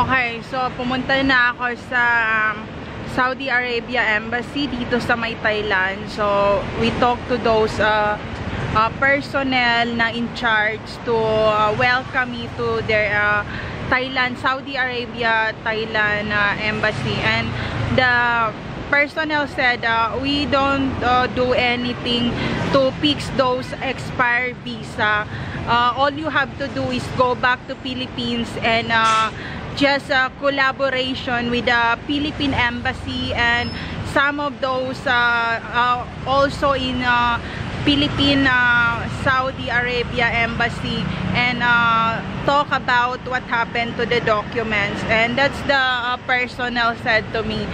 Okay, so pumunta na ako sa Saudi Arabia Embassy dito sa may Thailand. So we talked to those personnel na in charge to welcome me to their Saudi Arabia Thailand embassy, and the personnel said we don't do anything to fix those expired visa. All you have to do is go back to Philippines and just collaboration with the Philippine embassy and some of those also in Philippine Saudi Arabia embassy, and talk about what happened to the documents. And that's the personnel said to me.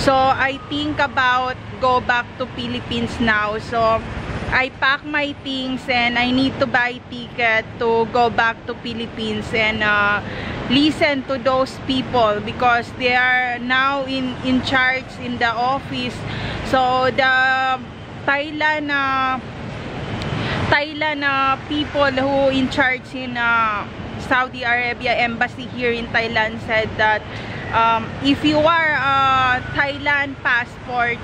So I think about go back to Philippines now. So I pack my things and I need to buy ticket to go back to Philippines and listen to those people because they are now in charge in the office. So the Thailand people who in charge in Saudi Arabia embassy here in Thailand said that if you are a Thailand passport,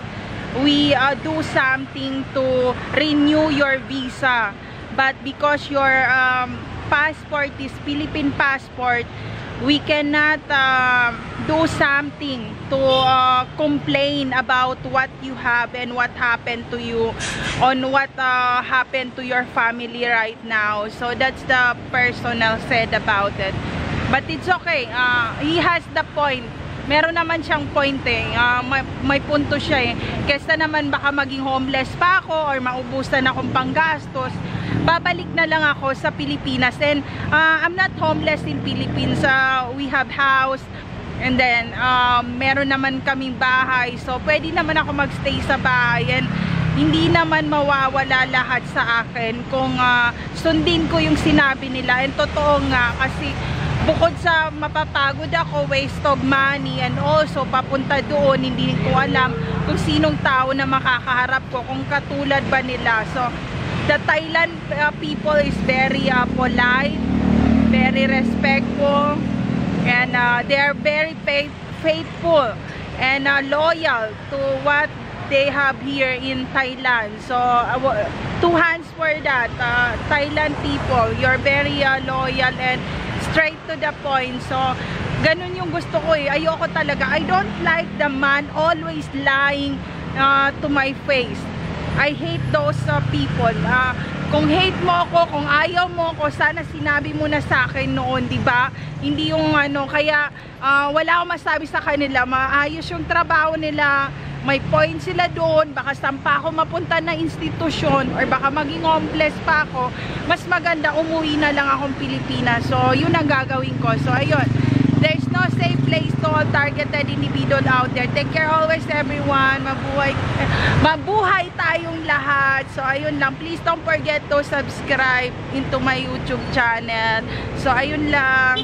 we do something to renew your visa, but because your passport is Philippine passport, we cannot do something to complain about what you have and what happened to you on what happened to your family right now. So that's the personnel said about it, but it's okay. He has the point. Meron naman siyang point eh. May punto siya eh. Kesa naman baka maging homeless pa ako or maubusan akong panggastos, babalik na lang ako sa Pilipinas. And I'm not homeless in Philippines. We have house, and then meron naman kaming bahay. So pwede naman ako magstay sa bahay, and hindi naman mawawala lahat sa akin kung sundin ko yung sinabi nila. And totoo nga, kasi bukod sa mapapagod ako, waste of money, and also papunta doon, hindi ko alam kung sinong tao na makakaharap ko, kung katulad ba nila. So the Thailand people is very polite, very respectful, and they are very faithful and loyal to what they have here in Thailand. So two hands for that. Thailand people, you're very loyal and straight to the point. So ganun yung gusto ko eh. Ayoko talaga. I don't like the man always lying to my face. I hate those people. Kung hate mo ako, kung ayaw mo ako, sana sinabi mo na sa akin noon, di ba? Hindi yung kaya wala akong masabi sa kanila. Maayos yung trabaho nila. May point sila doon, baka sampa ako mapunta na institusyon or baka maging homeless pa ako, mas maganda umuwi na lang akong Pilipinas. So yun ang gagawin ko. So ayun, there's no safe place to all targeted individual out there. Take care always everyone. Mabuhay tayong lahat. So ayun lang, please don't forget to subscribe into my YouTube channel. So ayun lang.